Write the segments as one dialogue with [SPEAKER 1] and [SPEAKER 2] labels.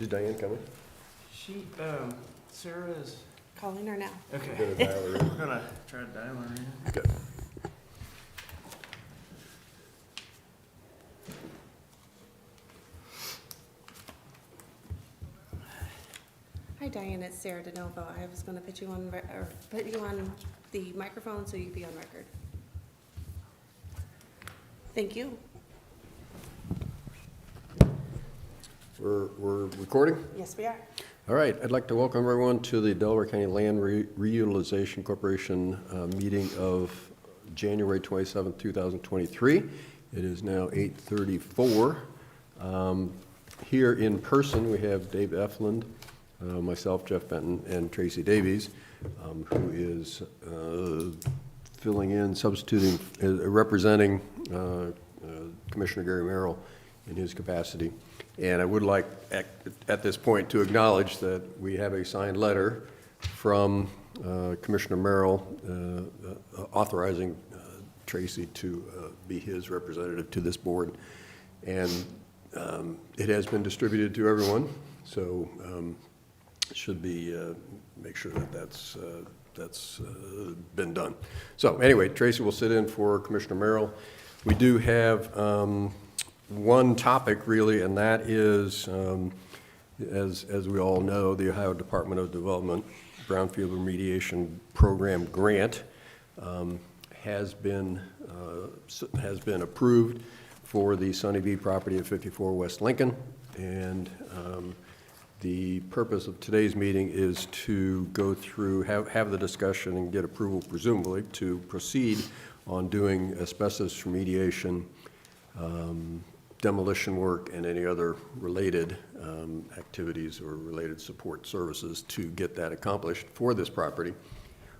[SPEAKER 1] Is Diane coming?
[SPEAKER 2] She, Sarah is.
[SPEAKER 3] Calling her now.
[SPEAKER 2] Okay.
[SPEAKER 1] Gonna dial her in.
[SPEAKER 2] We're gonna try to dial her in.
[SPEAKER 1] Okay.
[SPEAKER 3] Hi Diane, it's Sarah DeNovo. I was going to put you on the microphone so you can be on record. Thank you.
[SPEAKER 1] We're recording?
[SPEAKER 3] Yes, we are.
[SPEAKER 1] All right, I'd like to welcome everyone to the Delaware County Land Reutilization Corporation meeting of January 27th, 2023. It is now 8:34. Here in person, we have Dave Efland, myself, Jeff Benton, and Tracy Davies, who is filling in, substituting, representing Commissioner Gary Merrill in his capacity. And I would like, at this point, to acknowledge that we have a signed letter from Commissioner Merrill authorizing Tracy to be his representative to this board. And it has been distributed to everyone, so it should be, make sure that that's been done. So anyway, Tracy will sit in for Commissioner Merrill. We do have one topic really, and that is, as we all know, the Ohio Department of Development Brownfield Remediation Program grant has been approved for the Sunny Bee property at 54 West Lincoln, and the purpose of today's meeting is to go through, have the discussion and get approval, presumably, to proceed on doing asbestos remediation, demolition work, and any other related activities or related support services to get that accomplished for this property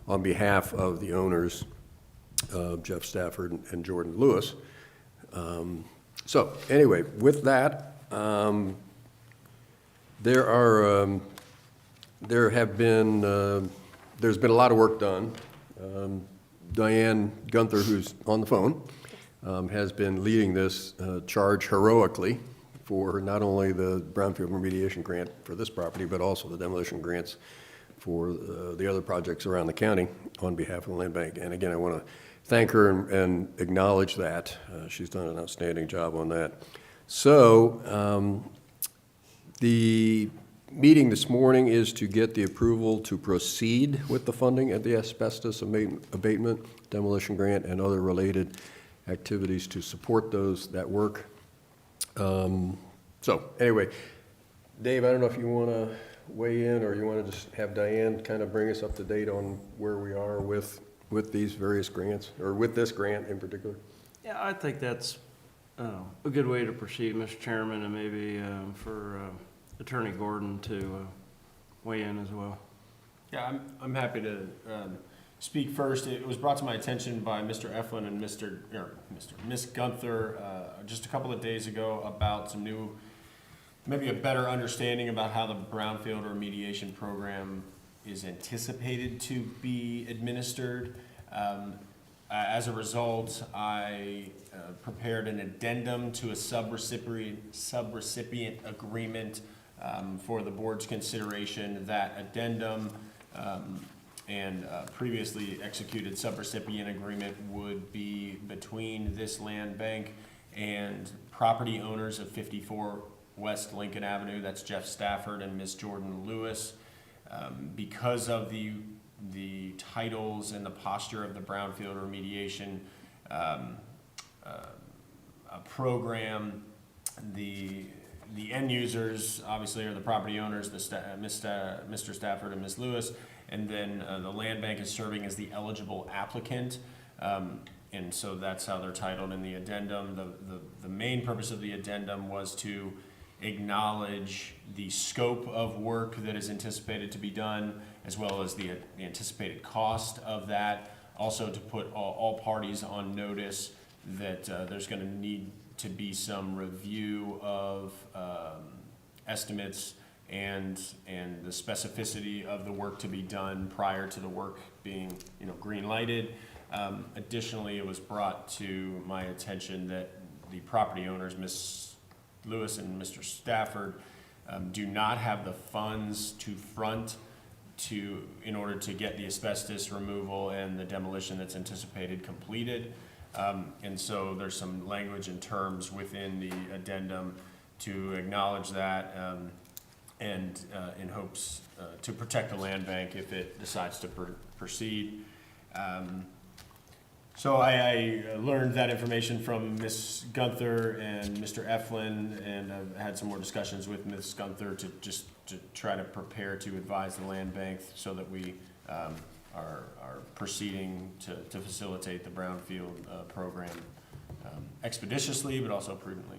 [SPEAKER 1] on behalf of the owners, Jeff Stafford and Jordan Lewis. So anyway, with that, there's been a lot of work done. Diane Gunther, who's on the phone, has been leading this charge heroically for not only the brownfield remediation grant for this property, but also the demolition grants for the other projects around the county on behalf of the land bank. And again, I want to thank her and acknowledge that. She's done an outstanding job on that. So the meeting this morning is to get the approval to proceed with the funding of the asbestos abatement, demolition grant, and other related activities to support that work. So anyway, Dave, I don't know if you want to weigh in or you want to just have Diane kind of bring us up to date on where we are with these various grants, or with this grant in particular.
[SPEAKER 2] Yeah, I think that's a good way to proceed, Mr. Chairman, and maybe for Attorney Gordon to weigh in as well.
[SPEAKER 4] Yeah, I'm happy to speak first. It was brought to my attention by Mr. Eflin and Miss Gunther just a couple of days ago about some new, maybe a better understanding about how the brownfield remediation program is anticipated to be administered. As a result, I prepared an addendum to a subrecipient agreement for the board's consideration. That addendum and previously executed subrecipient agreement would be between this land bank and property owners of 54 West Lincoln Avenue. That's Jeff Stafford and Ms. Jordan Lewis. Because of the titles and the posture of the brownfield remediation program, the end users obviously are the property owners, Mr. Stafford and Ms. Lewis, and then the land bank is serving as the eligible applicant, and so that's how they're titled in the addendum. The main purpose of the addendum was to acknowledge the scope of work that is anticipated to be done, as well as the anticipated cost of that. Also to put all parties on notice that there's going to need to be some review of estimates and the specificity of the work to be done prior to the work being green lighted. Additionally, it was brought to my attention that the property owners, Ms. Lewis and Mr. Stafford, do not have the funds to front in order to get the asbestos removal and the demolition that's anticipated completed. And so there's some language and terms within the addendum to acknowledge that, and in hopes to protect the land bank if it decides to proceed. So I learned that information from Ms. Gunther and Mr. Eflin, and I've had some more discussions with Ms. Gunther to try to prepare to advise the land bank so that we are proceeding to facilitate the brownfield program expeditiously, but also prudently.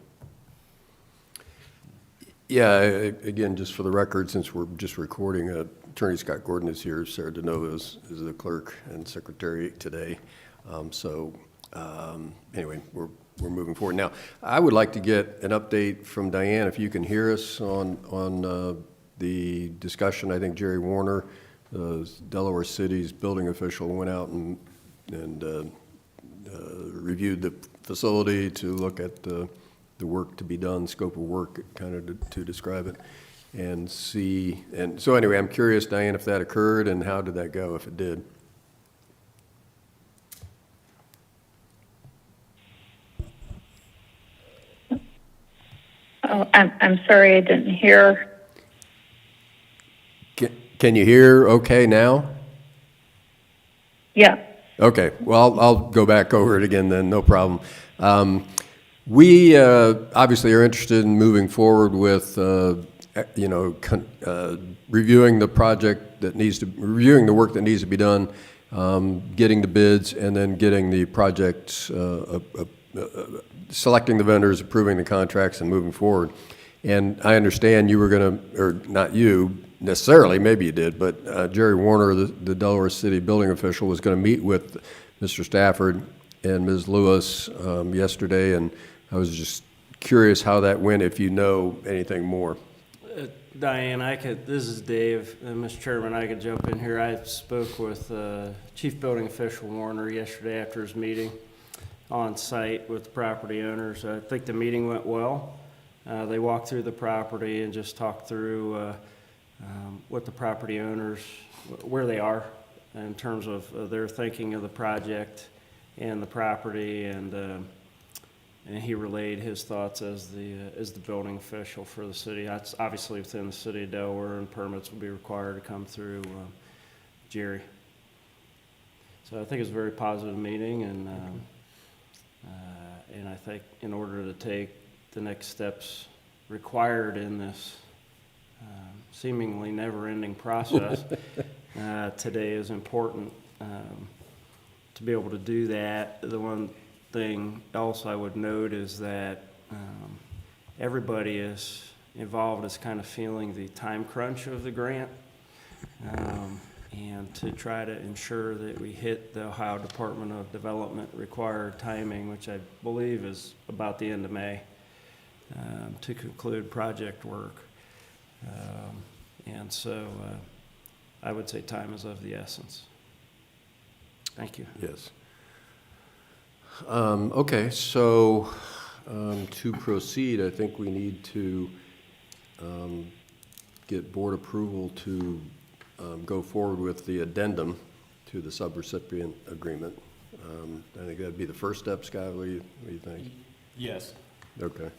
[SPEAKER 1] Yeah, again, just for the record, since we're just recording, Attorney Scott Gordon is here. Sarah DeNova is the clerk and secretary today. Anyway, we're moving forward. Now, I would like to get an update from Diane, if you can hear us on the discussion. I think Jerry Warner, Delaware City's building official, went out and reviewed the facility to look at the work to be done, scope of work, kind of to describe it, and see. And so anyway, I'm curious, Diane, if that occurred, and how did that go, if it did?
[SPEAKER 5] Oh, I'm sorry, I didn't hear.
[SPEAKER 1] Can you hear okay now?
[SPEAKER 5] Yeah.
[SPEAKER 1] Okay, well, I'll go back over it again then, no problem. We obviously are interested in moving forward with, reviewing the project that reviewing the work that needs to be done, getting the bids, and then getting the projects, selecting the vendors, approving the contracts, and moving forward. And I understand you were going to, or not you necessarily, maybe you did, but Jerry Warner, the Delaware City building official, was going to meet with Mr. Stafford and Ms. Lewis yesterday, and I was just curious how that went, if you know anything more.
[SPEAKER 2] Diane, this is Dave, Mr. Chairman, I could jump in here. I spoke with Chief Building Official Warner yesterday after his meeting on site with the property owners. I think the meeting went well. They walked through the property and just talked through what the property owners, where they are in terms of their thinking of the project and the property, and he relayed his thoughts as the building official for the city. That's obviously within the city of Delaware, and permits will be required to come through Jerry. So I think it was a very positive meeting, and I think in order to take the next steps required in this seemingly never-ending process, today is important to be able to do that. The one thing else I would note is that everybody is involved is kind of feeling the time crunch of the grant, and to try to ensure that we hit the Ohio Department of Development required timing, which I believe is about the end of May, to conclude project work. And so I would say time is of the essence. Thank you.
[SPEAKER 1] Yes. Okay, so to proceed, I think we need to get board approval to go forward with the addendum to the subrecipient agreement. I think that'd be the first step, Scott. What do you think?
[SPEAKER 4] Yes.
[SPEAKER 1] Okay.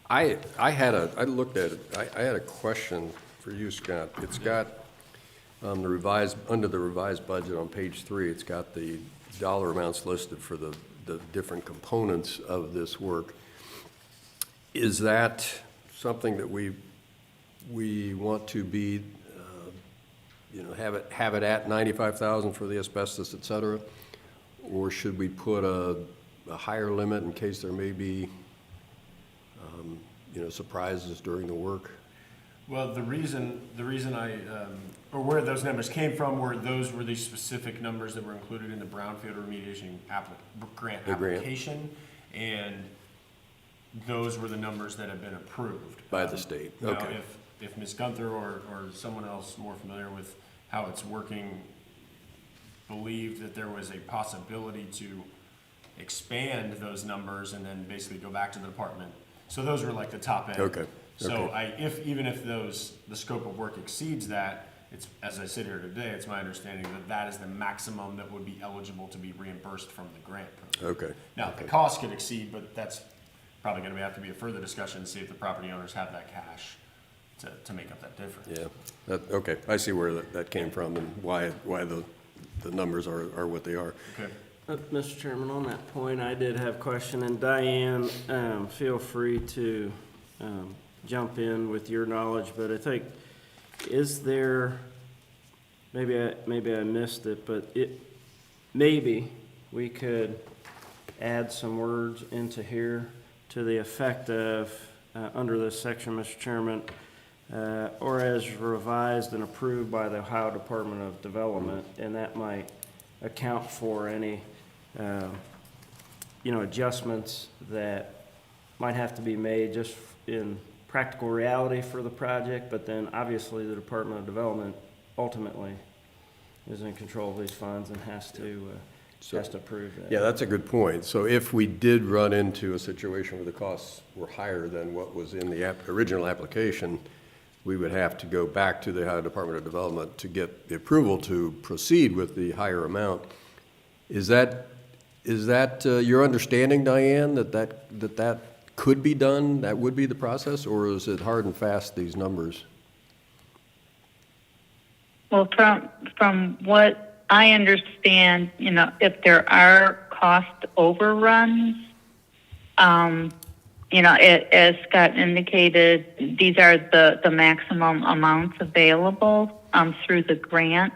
[SPEAKER 1] I looked at it. I had a question for you, Scott. It's got under the revised budget on page 3. It's got the dollar amounts listed for the different components of this work. Is that something that we want to be, have it at $95,000 for the asbestos, et cetera, or should we put a higher limit in case there may be, surprises during the work?
[SPEAKER 4] Well, the reason or where those numbers came from were the specific numbers that were included in the brownfield remediation grant application, and those were the numbers that have been approved
[SPEAKER 1] By the state. Okay.
[SPEAKER 4] Now, if Ms. Gunther or someone else more familiar with how it's working believed that there was a possibility to expand those numbers and then basically go back to the department. So those were like the top end.
[SPEAKER 1] Okay.
[SPEAKER 4] So even if the scope of work exceeds that, it's, as I sit here today, it's my understanding that that is the maximum that would be eligible to be reimbursed from the grant program.
[SPEAKER 1] Okay.
[SPEAKER 4] Now, the cost could exceed, but that's probably gonna have to be a further discussion to see if the property owners have that cash to make up that difference.
[SPEAKER 1] Yeah, okay, I see where that came from and why the numbers are what they are.
[SPEAKER 4] Okay.
[SPEAKER 2] Mr. Chairman, on that point, I did have a question, and Diane, feel free to jump in with your knowledge, but I think, is there, maybe I missed it, but maybe we could add some words into here to the effect of, under this section, Mr. Chairman, or as revised and approved by the Ohio Department of Development, and that might account for any adjustments that might have to be made just in practical reality for the project, but then obviously the Department of Development ultimately is in control of these funds and has to approve that.
[SPEAKER 1] Yeah, that's a good point. So if we did run into a situation where the costs were higher than what was in the original application, we would have to go back to the Ohio Department of Development to get the approval to proceed with the higher amount. Is that your understanding, Diane, that could be done, that would be the process, or is it hard and fast, these numbers?
[SPEAKER 5] Well, from what I understand, if there are cost overruns, as Scott indicated, these are the maximum amounts available through the grant.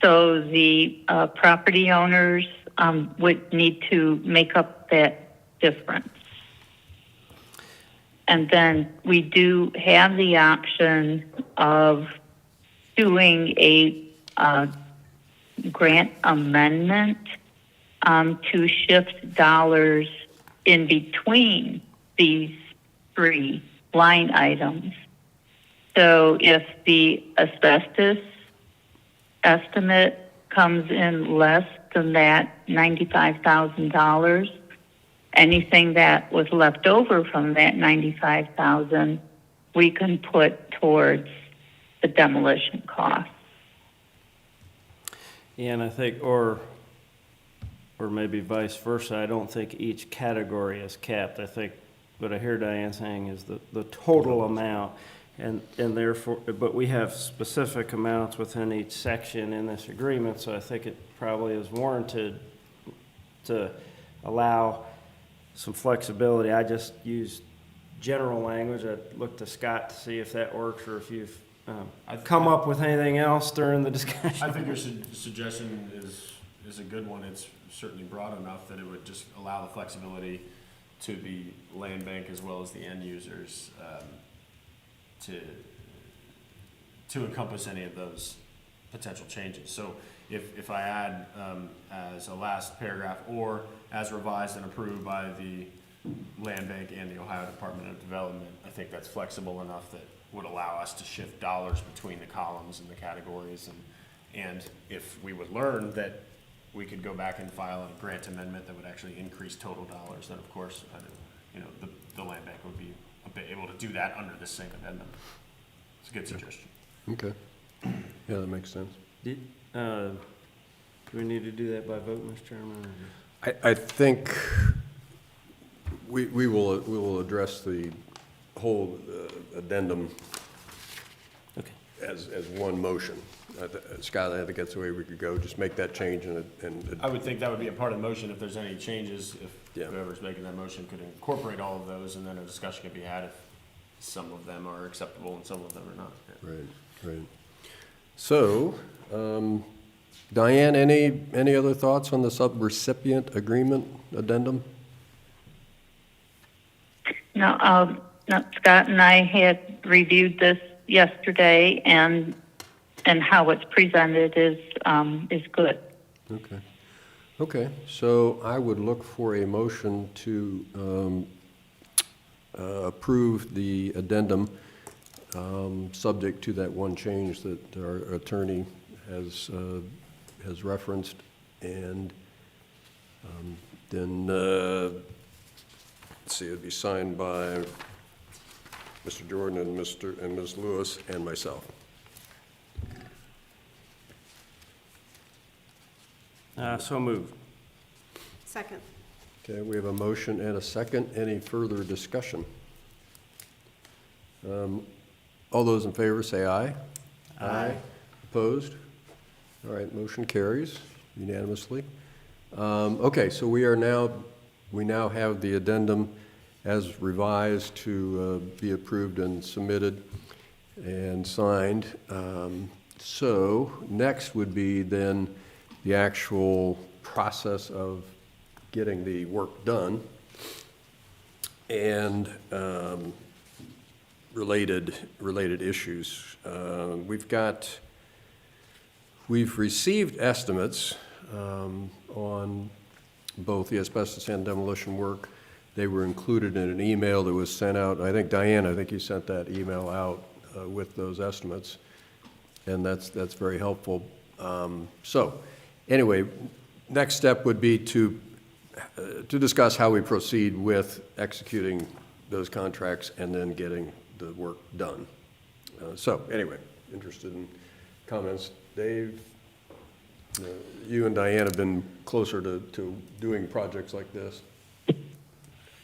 [SPEAKER 5] So the property owners would need to make up that difference. And then we do have the option of doing a grant amendment to shift dollars in between these three line items. So if the asbestos estimate comes in less than that $95,000, anything that was left over from that $95,000, we can put towards the demolition cost.
[SPEAKER 2] Yeah, and I think, or maybe vice versa, I don't think each category is capped. I think what I hear Diane saying is the total amount, and therefore, but we have specific amounts within each section in this agreement, so I think it probably is warranted to allow some flexibility. I just used general language. I looked to Scott to see if that works, or if you've come up with anything else during the discussion.
[SPEAKER 4] I think your suggestion is a good one. It's certainly broad enough that it would just allow the flexibility to the land bank as well as the end users to encompass any of those potential changes. So if I add as a last paragraph, or as revised and approved by the land bank and the Ohio Department of Development, I think that's flexible enough that would allow us to shift dollars between the columns and the categories. And if we would learn that we could go back and file a grant amendment that would actually increase total dollars, then of course, the land bank would be able to do that under the same amendment. It's a good suggestion.
[SPEAKER 1] Okay. Yeah, that makes sense.
[SPEAKER 2] Do we need to do that by vote, Mr. Chairman?
[SPEAKER 1] I think we will address the whole addendum
[SPEAKER 2] Okay.
[SPEAKER 1] as one motion. Scott, I think that's the way we could go. Just make that change and
[SPEAKER 4] I would think that would be a part of the motion if there's any changes, if
[SPEAKER 1] Yeah.
[SPEAKER 4] whoever's making that motion could incorporate all of those, and then a discussion could be had if some of them are acceptable and some of them are not.
[SPEAKER 1] Right. So, Diane, any other thoughts on the subrecipient agreement addendum?
[SPEAKER 5] No, Scott and I had reviewed this yesterday, and how it's presented is good.
[SPEAKER 1] Okay. So I would look for a motion to approve the addendum, subject to that one change that our attorney has referenced, and then let's see, it'd be signed by Mr. Jordan and Ms. Lewis and myself.
[SPEAKER 2] So moved.
[SPEAKER 3] Second.
[SPEAKER 1] Okay, we have a motion and a second. Any further discussion? All those in favor say aye. Aye. Opposed? All right, motion carries unanimously. Okay, so we now have the addendum as revised to be approved and submitted and signed. So next would be then the actual process of getting the work done and related issues. We've received estimates on both the asbestos and demolition work. They were included in an email that was sent out. I think, Diane, you sent that email out with those estimates, and that's very helpful. So anyway, next step would be to discuss how we proceed with executing those contracts and then getting the work done. So anyway, interested in comments. Dave, you and Diane have been closer to doing projects like this.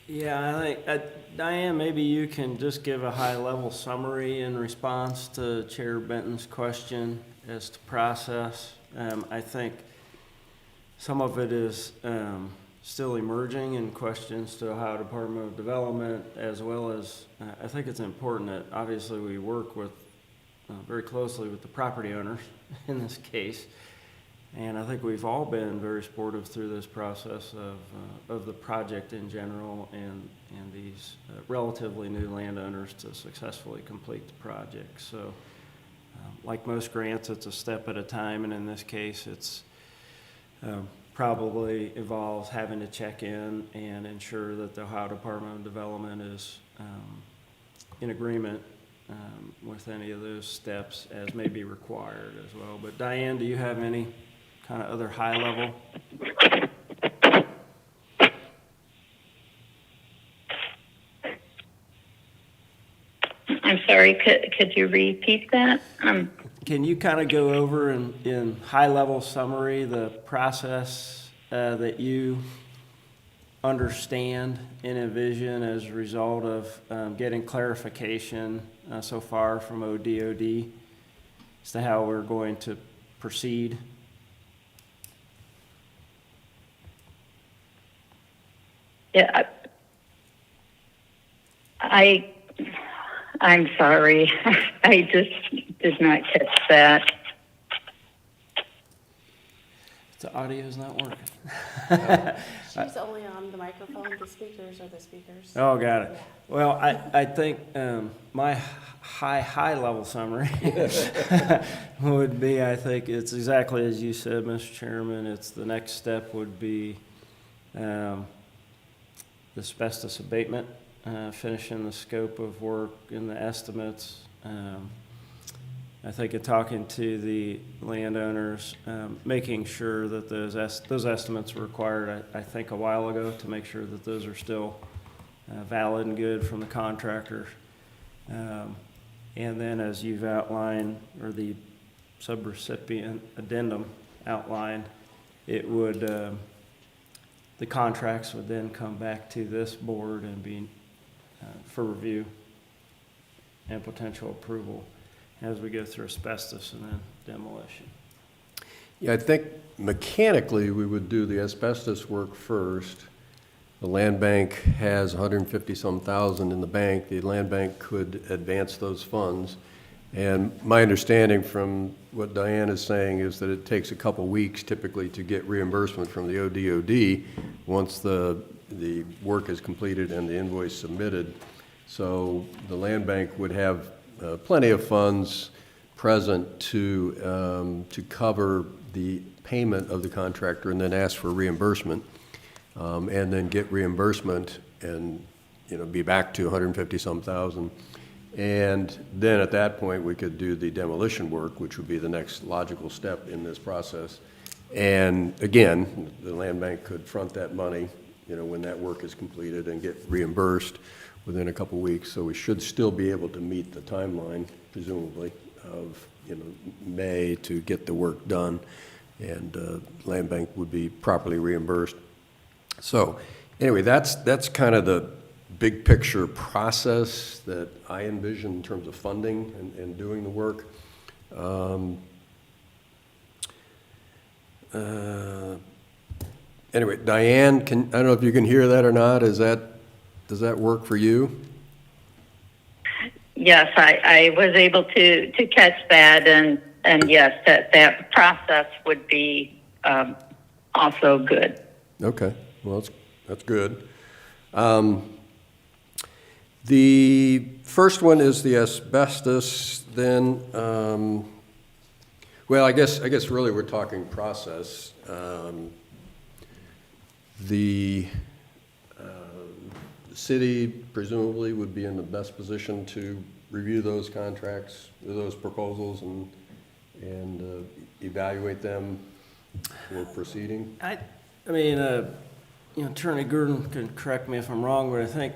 [SPEAKER 2] Yeah, I think, Diane, maybe you can just give a high-level summary in response to Chair Benton's question as to process. I think some of it is still emerging in questions to Ohio Department of Development, as well as I think it's important that obviously we work with very closely with the property owners in this case. And I think we've all been very supportive through this process of the project in general and these relatively new landowners to successfully complete the project. So like most grants, it's a step at a time, and in this case, it's probably involves having to check in and ensure that the Ohio Department of Development is in agreement with any of those steps as may be required as well. But Diane, do you have any kind of other high level?
[SPEAKER 5] I'm sorry, could you repeat that?
[SPEAKER 2] Can you kind of go over in high level summary the process that you understand and envision as a result of getting clarification so far from ODOD as to how we're going to proceed?
[SPEAKER 5] Yeah, I'm sorry. I just did not catch that.
[SPEAKER 2] The audio's not working.
[SPEAKER 3] She's only on the microphone, the speakers are the speakers.
[SPEAKER 2] Oh, got it. Well, I think my high level summary would be, I think it's exactly as you said, Mr. Chairman. It's the next step would be the asbestos abatement, finishing the scope of work and the estimates. I think in talking to the landowners, making sure that those estimates were required, I think a while ago, to make sure that those are still valid and good from the contractor. And then as you've outlined, or the subrecipient addendum outlined, it would, the contracts would then come back to this board and be for review and potential approval as we go through asbestos and then demolition.
[SPEAKER 1] Yeah, I think mechanically we would do the asbestos work first. The land bank has 150-some thousand in the bank. The land bank could advance those funds. And my understanding from what Diane is saying is that it takes a couple weeks typically to get reimbursement from the ODOD once the work is completed and the invoice submitted. So the land bank would have plenty of funds present to cover the payment of the contractor and then ask for reimbursement, and then get reimbursement and be back to 150-some thousand. And then at that point we could do the demolition work, which would be the next logical step in this process. And again, the land bank could front that money when that work is completed and get reimbursed, within a couple weeks, so we should still be able to meet the timeline, presumably, of, May to get the work done, and land bank would be properly reimbursed. So, anyway, that's kind of the big picture process that I envision in terms of funding and doing the work. Anyway, Diane, I don't know if you can hear that or not. Does that work for you?
[SPEAKER 5] Yes, I was able to catch that, and yes, that process would be also good.
[SPEAKER 1] Okay, well, that's good. The first one is the asbestos, then, well, I guess really we're talking process. The city presumably would be in the best position to review those contracts, those proposals, and evaluate them for proceeding.
[SPEAKER 2] I mean, Attorney Gurdon can correct me if I'm wrong, but I think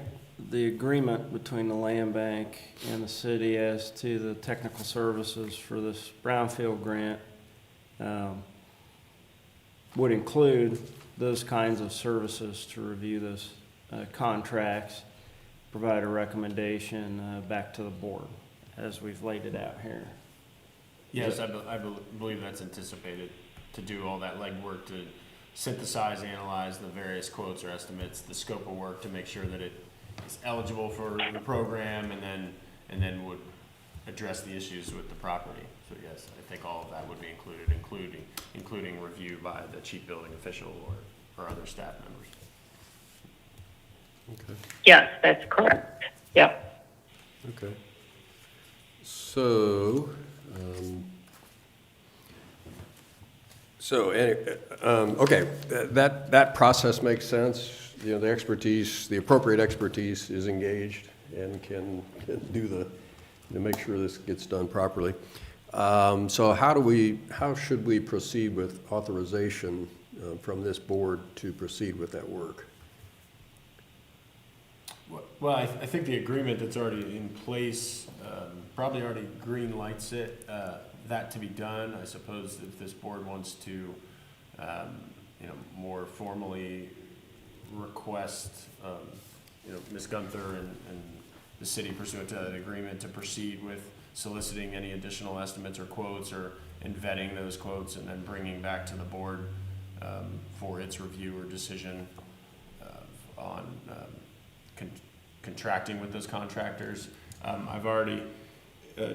[SPEAKER 2] the agreement between the land bank and the city as to the technical services for this brownfield grant would include those kinds of services to review those contracts, provide a recommendation back to the board as we've laid it out here.
[SPEAKER 4] Yes, I believe that's anticipated, to do all that legwork to synthesize, analyze the various quotes or estimates, the scope of work to make sure that it is eligible for the program, and then would address the issues with the property. So yes, I think all of that would be included, including review by the chief building official or other staff members.
[SPEAKER 1] Okay.
[SPEAKER 5] Yes, that's correct. Yep.
[SPEAKER 1] Okay. So, okay, that process makes sense. The expertise, the appropriate expertise is engaged and can do make sure this gets done properly. So how should we proceed with authorization from this board to proceed with that work?
[SPEAKER 4] Well, I think the agreement that's already in place probably already green lights it, that to be done. I suppose if this board wants to, more formally request, Ms. Gunther and the city pursuant to that agreement to proceed with soliciting any additional estimates or quotes, and vetting those quotes, and then bringing back to the board for its review or decision on contracting with those contractors. I've already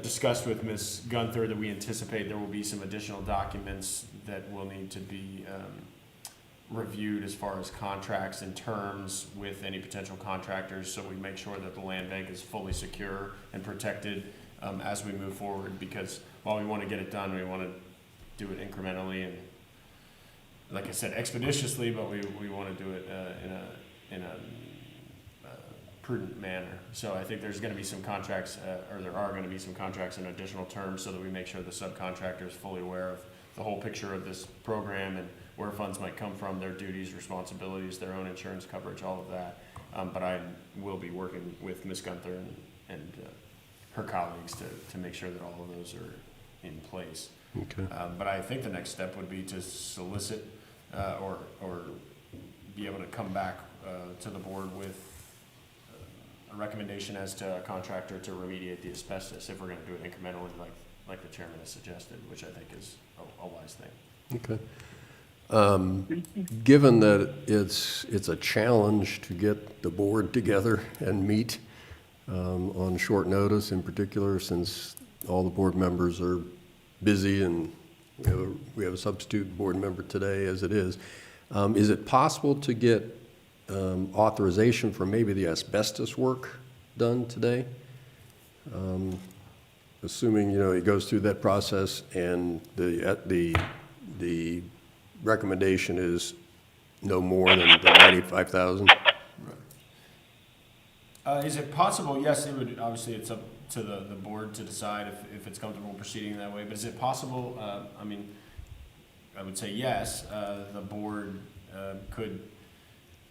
[SPEAKER 4] discussed with Ms. Gunther that we anticipate there will be some additional documents that will need to be reviewed as far as contracts and terms with any potential contractors, so we make sure that the land bank is fully secure and protected as we move forward, because while we want to get it done, we want to do it incrementally and, like I said, expeditiously, but we want to do it in a prudent manner. So I think there's going to be some contracts, or there are going to be some contracts and additional terms, so that we make sure the subcontractor is fully aware of the whole picture of this program and where funds might come from, their duties, responsibilities, their own insurance coverage, all of that. But I will be working with Ms. Gunther and her colleagues to make sure that all of those are in place.
[SPEAKER 1] Okay.
[SPEAKER 4] But I think the next step would be to solicit or be able to come back to the board with a recommendation as to a contractor to remediate the asbestos, if we're going to do it incrementally like the chairman has suggested, which I think is a wise thing.
[SPEAKER 1] Okay. Given that it's a challenge to get the board together and meet on short notice, in particular, since all the board members are busy and we have a substitute board member today as it is it possible to get authorization for maybe the asbestos work done today? Assuming, it goes through that process and the recommendation is no more than the 95,000.
[SPEAKER 4] Is it possible? Yes, it would. Obviously, it's up to the board to decide if it's comfortable proceeding that way. But is it possible? I would say yes. The board could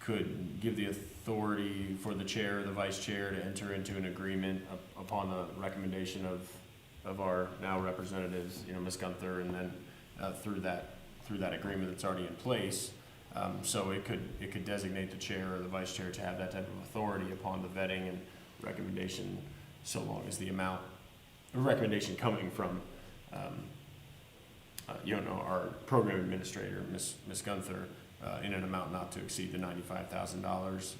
[SPEAKER 4] could give the authority for the chair or the vice chair to enter into an agreement upon the recommendation of our now representatives, Ms. Gunther, and then through that agreement that's already in place. So it could designate the chair or the vice chair to have that type of authority upon the vetting and recommendation, so long as the amount, a recommendation coming from, our program administrator, Ms. Gunther, in an amount not to exceed the $95,000,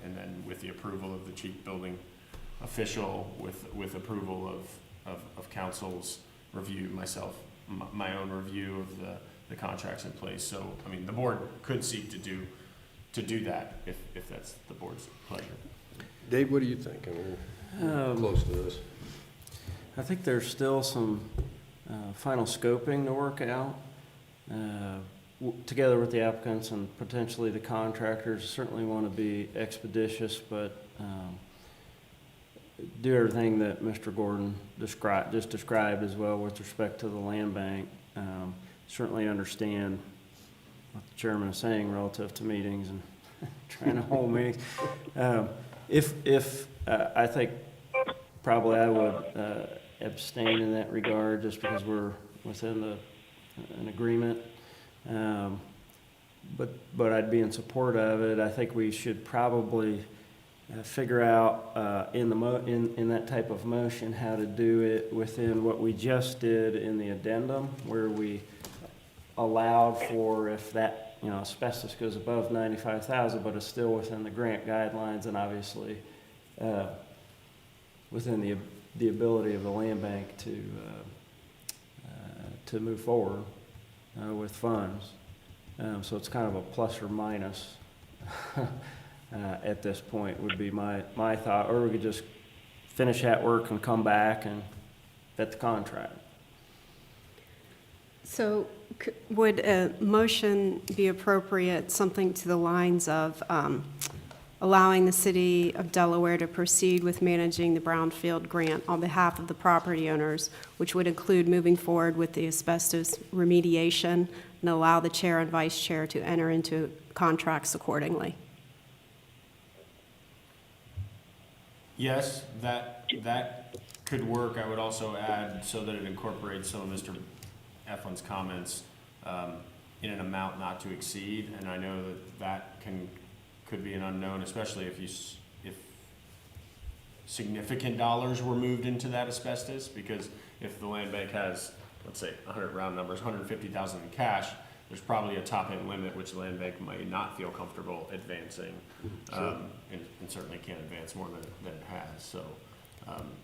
[SPEAKER 4] and then with the approval of the chief building official, with approval of council's review, my own review of the contracts in place. So, I mean, the board could seek to do that if that's the board's pleasure.
[SPEAKER 1] Dave, what do you think? I mean, we're close to this.
[SPEAKER 2] I think there's still some final scoping to work out together with the applicants and potentially the contractors. Certainly want to be expeditious, but do everything that Mr. Gordon just described as well with respect to the land bank. Certainly understand what the chairman is saying relative to meetings and trying to hold meetings. I think probably I would abstain in that regard, just because we're within an agreement. But I'd be in support of it. I think we should probably figure out in that type of motion how to do it within what we just did in the addendum, where we allowed for if that asbestos goes above 95,000, but is still within the grant guidelines, and obviously within the ability of the land bank to move forward with funds. So it's kind of a plus or minus at this point would be my thought, or we could just finish that work and come back and vet the contract.
[SPEAKER 6] So would a motion be appropriate, something to the lines of allowing the city of Delaware to proceed with managing the brownfield grant on behalf of the property owners, which would include moving forward with the asbestos remediation and allow the chair and vice chair to enter into contracts accordingly?
[SPEAKER 4] Yes, that could work. I would also add, so that it incorporates some of Mr. Eflin's comments, in an amount not to exceed, and I know that could be an unknown, especially if significant dollars were moved into that asbestos, because if the land bank has, let's say, 100 round numbers, 150,000 in cash, there's probably a top-end limit which the land bank might not feel comfortable advancing, and certainly can't advance more than it has. So,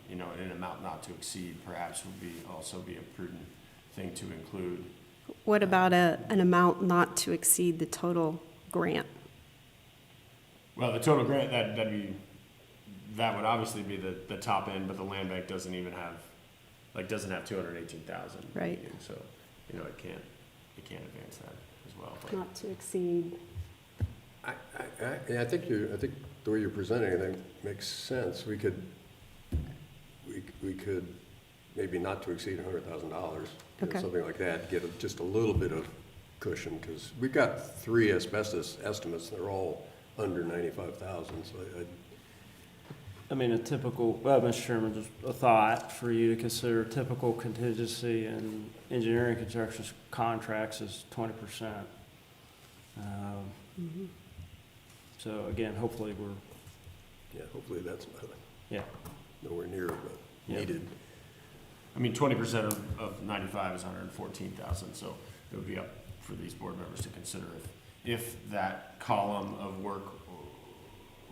[SPEAKER 4] in an amount not to exceed, perhaps would also be a prudent thing to include.
[SPEAKER 6] What about an amount not to exceed the total grant?
[SPEAKER 4] Well, the total grant, that would obviously be the top end, but the land bank doesn't have 218,000.
[SPEAKER 6] Right.
[SPEAKER 4] So, it can't advance that as well. But
[SPEAKER 6] Not to exceed.
[SPEAKER 1] I think the way you're presenting it makes sense. We could maybe not to exceed $100,000,
[SPEAKER 6] Okay.
[SPEAKER 1] something like that, get just a little bit of cushion, because we've got 3 asbestos estimates. They're all under 95,000. So
[SPEAKER 2] I mean, Mr. Chairman, just a thought for you to consider. Typical contingency in engineering construction contracts is 20%. So again, hopefully
[SPEAKER 1] hopefully that's
[SPEAKER 2] yeah.
[SPEAKER 1] nowhere near but
[SPEAKER 2] Yeah.
[SPEAKER 1] needed.
[SPEAKER 4] I mean, 20% of 95 is 114,000, so it would be up for these board members to consider if that column of work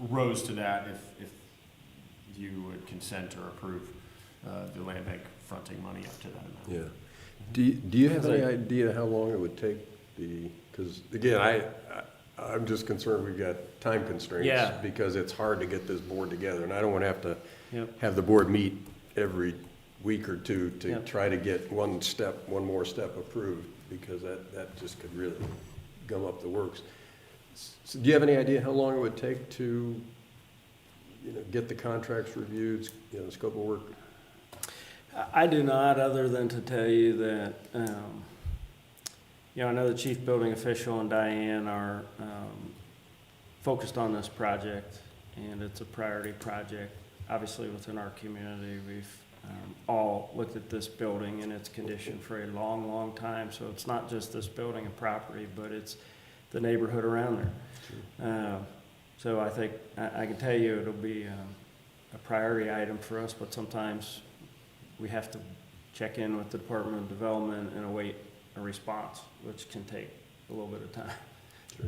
[SPEAKER 4] rose to that, if you would consent or approve the land bank fronting money up to that amount.
[SPEAKER 1] Yeah. Do you have any idea how long it would take because again, I'm just concerned we've got time constraints.
[SPEAKER 2] Yeah.
[SPEAKER 1] Because it's hard to get this board together, and I don't want to have to
[SPEAKER 2] Yep.
[SPEAKER 1] have the board meet every week or two to
[SPEAKER 2] Yep.
[SPEAKER 1] try to get one more step approved, because that just could really gum up the works. So do you have any idea how long it would take to, get the contracts reviewed, the scope of work?
[SPEAKER 2] I do not, other than to tell you that, I know the chief building official and Diane are focused on this project, and it's a priority project. Obviously, within our community, we've all looked at this building and its condition for a long, long time. So it's not just this building and property, but it's the neighborhood around there. So I think, I can tell you it'll be a priority item for us, but sometimes we have to check in with the Department of Development and await a response, which can take a little bit of time.
[SPEAKER 1] Sure.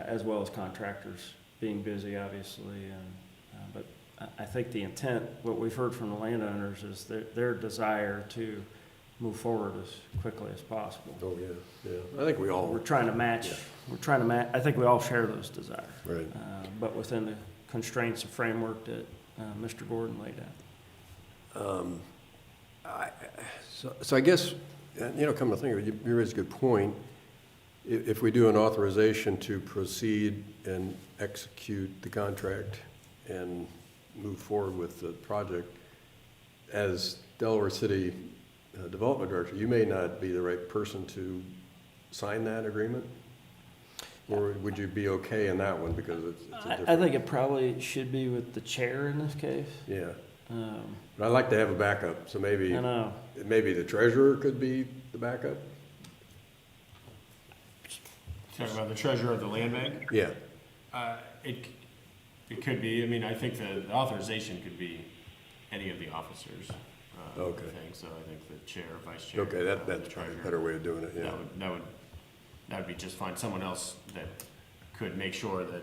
[SPEAKER 2] As well as contractors being busy, obviously. But I think the intent, what we've heard from the landowners, is their desire to move forward as quickly as possible.
[SPEAKER 1] Oh, yeah. I think we all,
[SPEAKER 2] We're trying to match, I think we all share those desires.
[SPEAKER 1] right.
[SPEAKER 2] But within the constraints of framework that Mr. Gordon laid out.
[SPEAKER 1] So I guess, come to think of it, you raise a good point. If we do an authorization to proceed and execute the contract and move forward with the project, as Delaware City Development Director, you may not be the right person to sign that agreement? Or would you be okay in that one because it's a different?
[SPEAKER 2] I think it probably should be with the chair in this case.
[SPEAKER 1] Yeah. But I'd like to have a backup, so maybe,
[SPEAKER 2] I know.
[SPEAKER 1] maybe the treasurer could be the backup?
[SPEAKER 4] Talking about the treasurer of the land bank?
[SPEAKER 1] Yeah.
[SPEAKER 4] It could be, I mean, I think the authorization could be any of the officers.
[SPEAKER 1] Okay.
[SPEAKER 4] I think, so I think the chair, vice chair.
[SPEAKER 1] Okay, that's probably
[SPEAKER 4] treasurer.
[SPEAKER 1] a better way of doing it, yeah.
[SPEAKER 4] That would be just fine. Someone else that could make sure that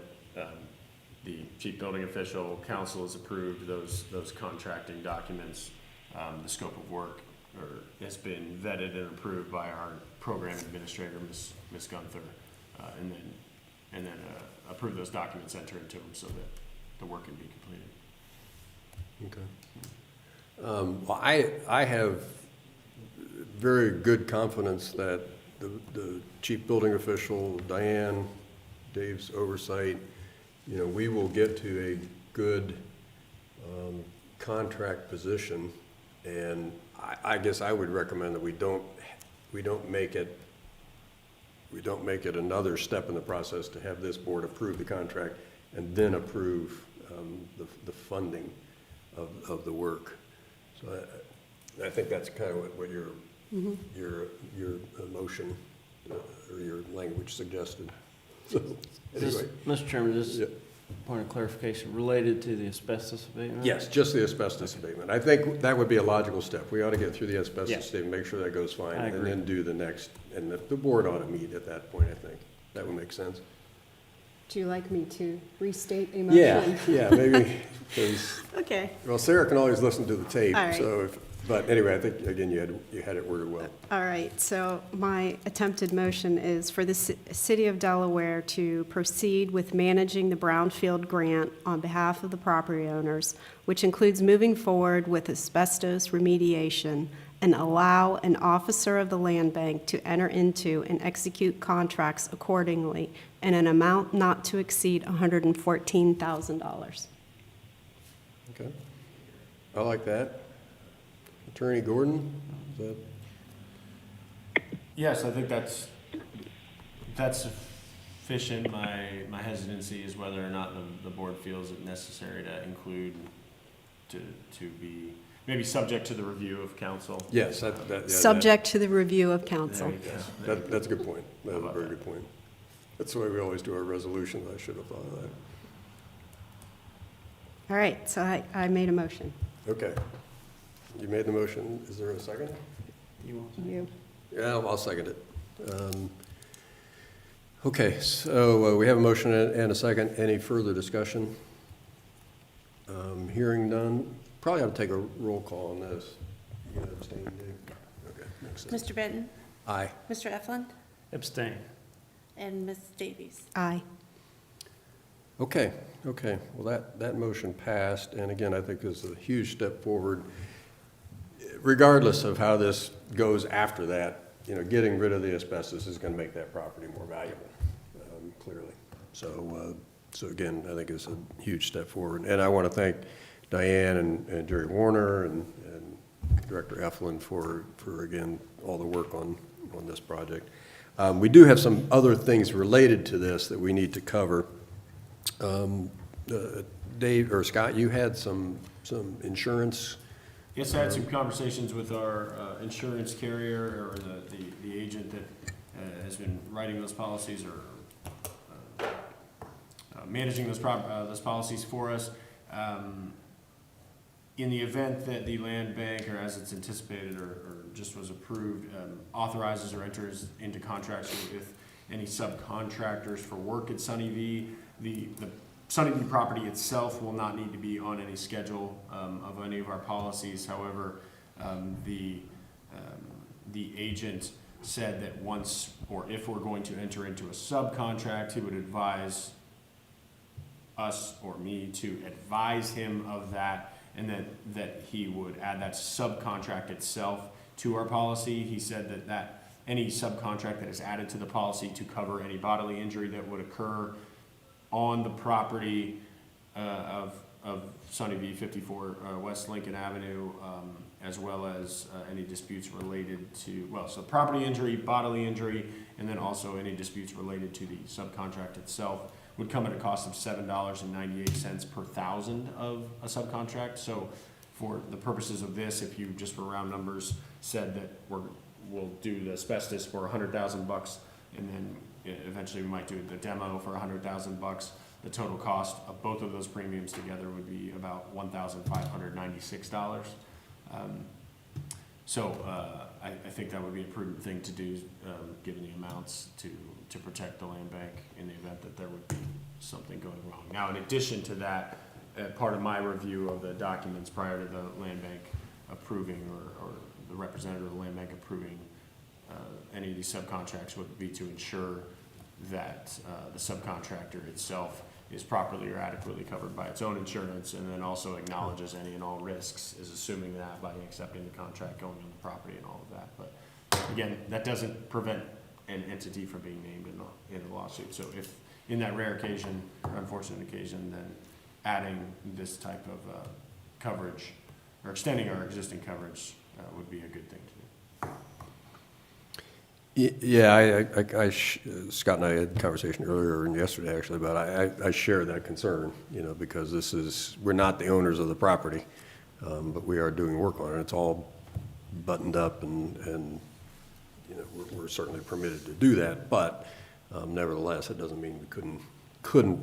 [SPEAKER 4] the chief building official, council has approved those contracting documents, the scope of work, or has been vetted and approved by our program administrator, Ms. Gunther, and then approve those documents, enter into them so that the work can be completed.
[SPEAKER 1] Okay. Well, I have very good confidence that the chief building official, Diane, Dave's oversight, we will get to a good contract position. And I guess I would recommend that we don't make it another step in the process to have this board approve the contract and then approve the funding of the work. So I think that's kind of what your motion or your language suggested. So, anyway.
[SPEAKER 2] Mr. Chairman, just
[SPEAKER 1] Yeah.
[SPEAKER 2] point of clarification, related to the asbestos abatement?
[SPEAKER 1] Yes, just the asbestos abatement. I think that would be a logical step. We ought to get through the
[SPEAKER 2] Yeah.
[SPEAKER 1] asbestos statement, make sure that goes fine,
[SPEAKER 2] I
[SPEAKER 1] and
[SPEAKER 2] agree.
[SPEAKER 1] then do the next. And the board ought to meet at that point, I think. That would make sense.
[SPEAKER 6] Do you like me to restate a motion?
[SPEAKER 1] Yeah, maybe, because,
[SPEAKER 6] Okay.
[SPEAKER 1] well, Sarah can always listen to the tape,
[SPEAKER 6] All right.
[SPEAKER 1] so but anyway, I think, again, you had it worded well.
[SPEAKER 6] All right, so my attempted motion is for the City of Delaware to proceed with managing the Brownfield grant on behalf of the property owners, which includes moving forward with asbestos remediation and allow an officer of the land bank to enter into and execute contracts accordingly in an amount not to exceed $114,000.
[SPEAKER 1] Okay. I like that. Attorney Gordon, is that?
[SPEAKER 4] Yes, I think that's sufficient. My hesitancy is whether or not the board feels it necessary to include, to be, maybe subject to the review of council.
[SPEAKER 1] Yes, yeah,
[SPEAKER 6] Subject to the review of council.
[SPEAKER 1] That's a good point. That's a very good point. That's the way we always do our resolutions. I should have thought of that.
[SPEAKER 6] All right, so I made a motion.
[SPEAKER 1] Okay. You made the motion. Is there a second?
[SPEAKER 6] You.
[SPEAKER 1] Yeah, I'll second it. Okay, so we have a motion and a second. Any further discussion? Hearing none. Probably have to take a roll call on this. You gonna abstain, Dave? Okay, makes sense.
[SPEAKER 3] Mr. Benton?
[SPEAKER 1] Aye.
[SPEAKER 3] Mr. Eflin?
[SPEAKER 2] Abstain.
[SPEAKER 3] And Ms. Davies?
[SPEAKER 6] Aye.
[SPEAKER 1] Okay. Well, that motion passed, and again, I think this is a huge step forward. Regardless of how this goes after that, getting rid of the asbestos is going to make that property more valuable, clearly. So again, I think it's a huge step forward. And I want to thank Diane and Jerry Warner and Director Eflin for again, all the work on this project. We do have some other things related to this that we need to cover. Dave, or Scott, you had some insurance.
[SPEAKER 4] Yes, I had some conversations with our insurance carrier, or the agent that has been writing those policies, or managing those policies for us. In the event that the land bank, or as it's anticipated, or just was approved, authorizes or enters into contracts with any subcontractors for work at Sunny V, the Sunny V property itself will not need to be on any schedule of any of our policies. However, the agent said that once, or if we're going to enter into a subcontract, he would advise us, or me, to advise him of that, and that he would add that subcontract itself to our policy. He said that any subcontract that is added to the policy to cover any bodily injury that would occur on the property of Sunny V 54 West Lincoln Avenue, as well as any disputes related to, so property injury, bodily injury, and then also any disputes related to the subcontract itself, would come at a cost of $7.98 per thousand of a subcontract. So for the purposes of this, if you just for round numbers said that we'll do the asbestos for $100,000, and then eventually we might do the demo for $100,000, the total cost of both of those premiums together would be about $1,596. I think that would be a prudent thing to do, given the amounts to protect the land bank in the event that there would be something going wrong. Now, in addition to that, part of my review of the documents prior to the land bank approving, or the representative of the land bank approving any of these subcontracts, would be to ensure that the subcontractor itself is properly or adequately covered by its own insurance, and then also acknowledges any and all risks, is assuming that by accepting the contract, going on the property and all of that. But again, that doesn't prevent an entity from being named in the lawsuit. So if in that rare occasion, or unfortunate occasion, then adding this type of coverage, or extending our existing coverage, would be a good thing to do.
[SPEAKER 1] Yeah, Scott and I had a conversation earlier and yesterday actually, but I share that concern, because we're not the owners of the property, but we are doing work on it. It's all buttoned up, and we're certainly permitted to do that, but nevertheless, it doesn't mean we couldn't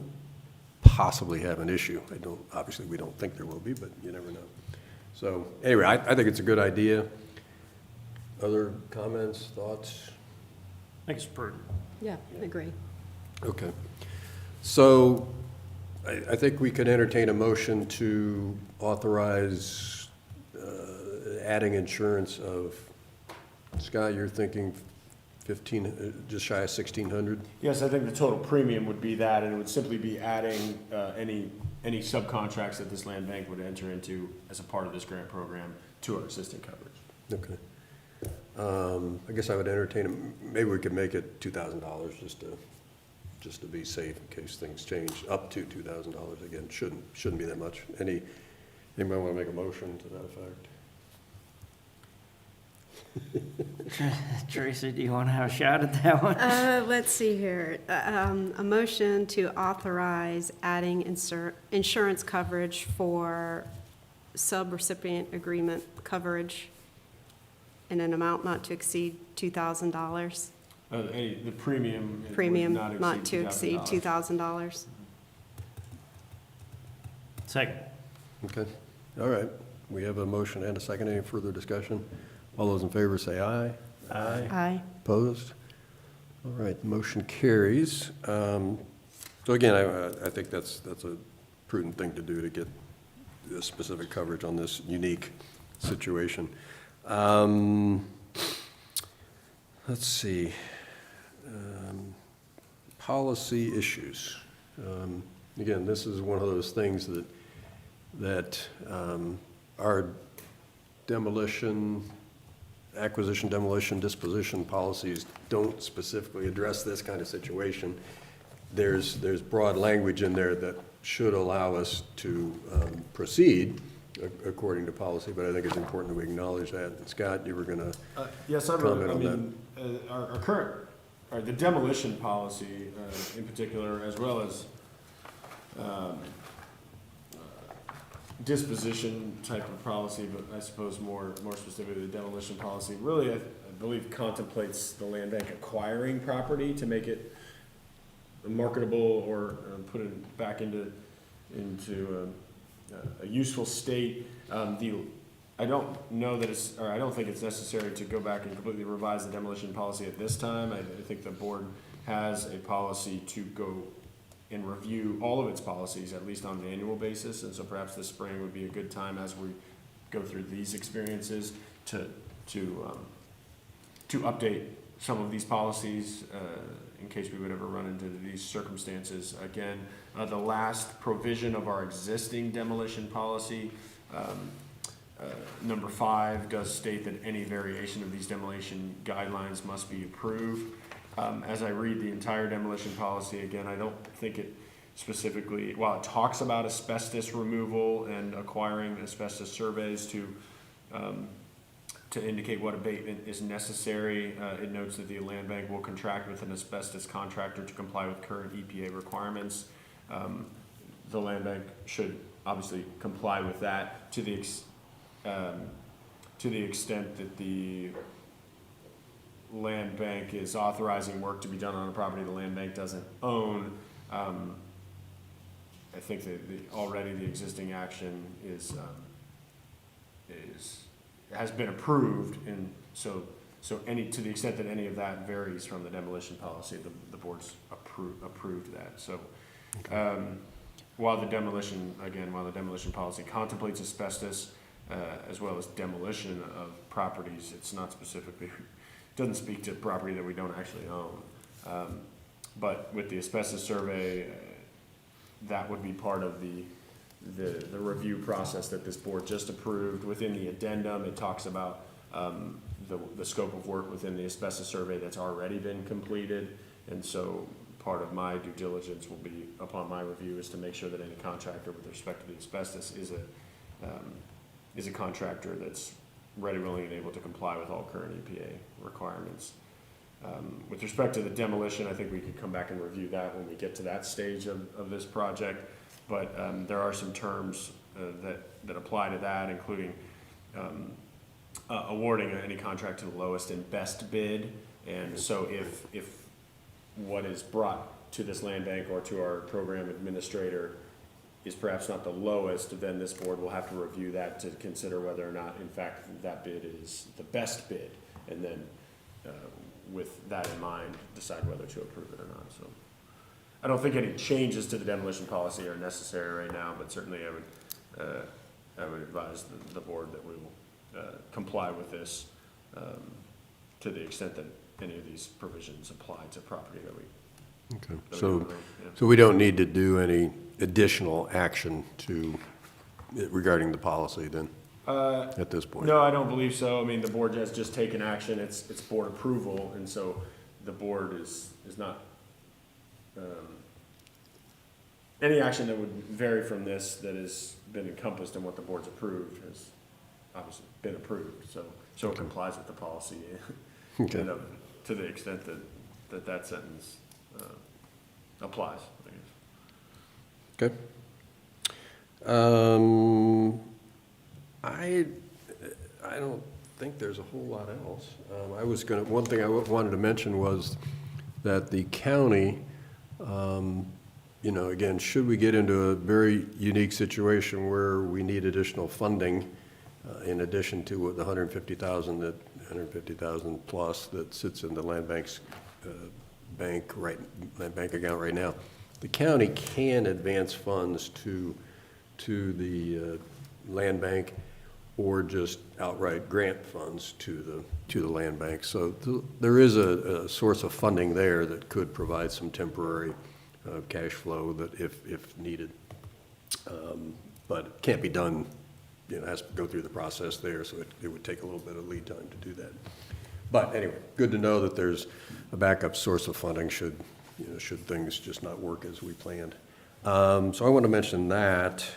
[SPEAKER 1] possibly have an issue. Obviously, we don't think there will be, but you never know. So anyway, I think it's a good idea. Other comments, thoughts?
[SPEAKER 2] I think it's prudent.
[SPEAKER 6] Yeah, agree.
[SPEAKER 1] Okay. So I think we could entertain a motion to authorize adding insurance of, Scott, you're thinking 15, just shy of 1,600?
[SPEAKER 4] Yes, I think the total premium would be that, and it would simply be adding any subcontracts that this land bank would enter into as a part of this grant program to our existing coverage.
[SPEAKER 1] Okay. I guess I would entertain, maybe we could make it $2,000 just to be safe in case things change, up to $2,000. Again, shouldn't be that much. Anybody want to make a motion to that effect?
[SPEAKER 2] Tracy, do you want to have a shot at that one?
[SPEAKER 6] Let's see here. A motion to authorize adding insurance coverage for subrecipient agreement coverage in an amount not to exceed $2,000.
[SPEAKER 4] The premium.
[SPEAKER 6] Premium
[SPEAKER 4] would
[SPEAKER 6] not to exceed
[SPEAKER 4] $2,000.
[SPEAKER 6] $2,000.
[SPEAKER 2] Second.
[SPEAKER 1] Okay. All right. We have a motion and a second. Any further discussion? All those in favor say aye.
[SPEAKER 2] Aye.
[SPEAKER 6] Aye.
[SPEAKER 1] Opposed? All right, motion carries. So again, I think that's a prudent thing to do to get the specific coverage on this unique situation. Let's see. Policy issues. Again, this is one of those things that our acquisition, demolition, disposition policies don't specifically address this kind of situation. There's broad language in there that should allow us to proceed according to policy, but I think it's important that we acknowledge that. And Scott, you were going to
[SPEAKER 4] Yes,
[SPEAKER 1] comment on that.
[SPEAKER 4] our current, the demolition policy in particular, as well as um, disposition type of policy, but I suppose more specifically the demolition policy really, I believe contemplates the land bank acquiring property to make it marketable or put it back into a useful state. I don't know that it's, or I don't think it's necessary to go back and completely revise the demolition policy at this time. I think the board has a policy to go and review all of its policies, at least on an annual basis, and so perhaps this spring would be a good time as we go through these experiences to update some of these policies in case we would ever run into these circumstances again. The last provision of our existing demolition policy, number 5, does state that any variation of these demolition guidelines must be approved. As I read the entire demolition policy again, I don't think it specifically, while it talks about asbestos removal and acquiring asbestos surveys to indicate what abatement is necessary, it notes that the land bank will contract with an asbestos contractor to comply with current EPA requirements. The land bank should obviously comply with that to the extent that the land bank is authorizing work to be done on a property the land bank doesn't own. I think that already the existing action has been approved, and so any, to the extent that any of that varies from the demolition policy, the board's approved that. So while the demolition policy contemplates asbestos as well as demolition of properties, it's not specifically, doesn't speak to property that we don't actually own. But with the asbestos survey, that would be part of the review process that this board just approved. Within the addendum, it talks about the scope of work within the asbestos survey that's already been completed. And so part of my due diligence will be, upon my review, is to make sure that any contractor with respect to the asbestos is a contractor that's ready, willing, and able to comply with all current EPA requirements. With respect to the demolition, I think we could come back and review that when we get to that stage of this project. But there are some terms that apply to that, including awarding any contract to the lowest and best bid. And so if what is brought to this land bank or to our program administrator is perhaps not the lowest, then this board will have to review that to consider whether or not, in fact, that bid is the best bid. And then with that in mind, decide whether to approve it or not. So I don't think any changes to the demolition policy are necessary right now, but certainly I would advise the board that we will comply with this to the extent that any of these provisions apply to property that we.
[SPEAKER 1] Okay,
[SPEAKER 4] that we
[SPEAKER 1] so,
[SPEAKER 4] own, yeah.
[SPEAKER 1] so we don't need to do any additional action regarding the policy then, at this point?
[SPEAKER 4] No, I don't believe so. I mean, the board has just taken action. It's board approval, and so the board is not, any action that would vary from this that has been encompassed in what the board's approved has obviously been approved, so it complies with the policy.
[SPEAKER 1] Okay.
[SPEAKER 4] And, to the extent that sentence applies, I guess.
[SPEAKER 1] Okay. I don't think there's a whole lot else. One thing I wanted to mention was that the county, again, should we get into a very unique situation where we need additional funding, in addition to the $150,000 plus that sits in the land bank's land bank account right now, the county can advance funds to the land bank, or just outright grant funds to the land bank. So there is a source of funding there that could provide some temporary cash flow that if needed. But it can't be done, it has to go through the process there, so it would take a little bit of lead time to do that. But anyway, good to know that there's a backup source of funding should things just not work as we planned. So I want to mention that.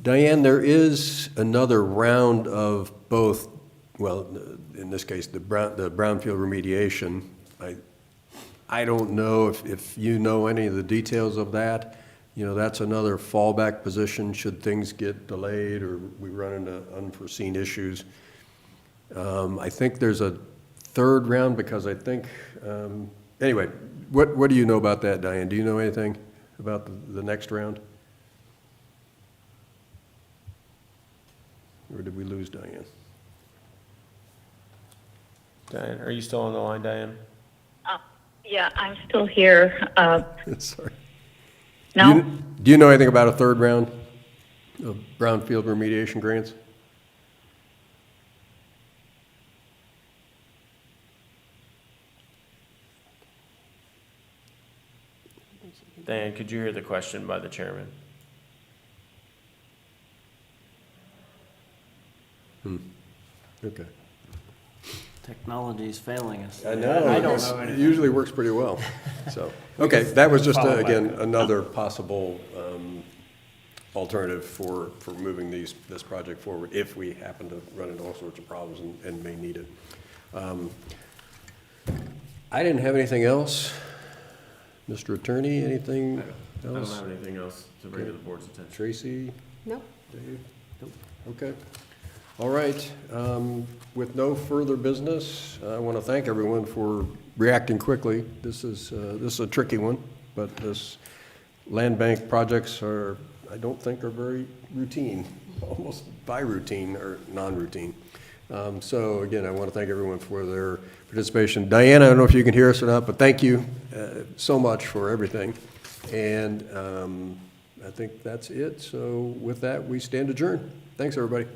[SPEAKER 1] Diane, there is another round of both, well, in this case, the brownfield remediation. I don't know if you know any of the details of that. You know, that's another fallback position should things get delayed or we run into unforeseen issues. I think there's a third round because I think, anyway, what do you know about that, Diane? Do you know anything about the next round? Or did we lose Diane?
[SPEAKER 4] Diane, are you still on the line, Diane?
[SPEAKER 5] Yeah, I'm still here.
[SPEAKER 1] Sorry.
[SPEAKER 5] No?
[SPEAKER 1] Do you know anything about a third round of brownfield remediation grants?
[SPEAKER 4] Diane, could you hear the question by the chairman?
[SPEAKER 1] Okay.
[SPEAKER 2] Technology's failing us.
[SPEAKER 1] I know.
[SPEAKER 2] I don't know
[SPEAKER 1] It
[SPEAKER 2] anything.
[SPEAKER 1] usually works pretty well. So, okay, that was just,
[SPEAKER 2] follow back
[SPEAKER 1] again,
[SPEAKER 2] up.
[SPEAKER 1] another possible alternative for moving this project forward if we happen to run into all sorts of problems and may need it. I didn't have anything else. Mr. Attorney, anything
[SPEAKER 4] I don't
[SPEAKER 1] else?
[SPEAKER 4] have anything else to bring to the board's attention.
[SPEAKER 1] Tracy?
[SPEAKER 6] No?
[SPEAKER 1] Dave? Okay. All right. With no further business, I want to thank everyone for reacting quickly. This is a tricky one, but this land bank projects are, I don't think, are very routine, almost by routine or non-routine. So again, I want to thank everyone for their participation. Diana, I don't know if you can hear us or not, but thank you so much for everything. And I think that's it. So with that, we stand adjourned. Thanks, everybody.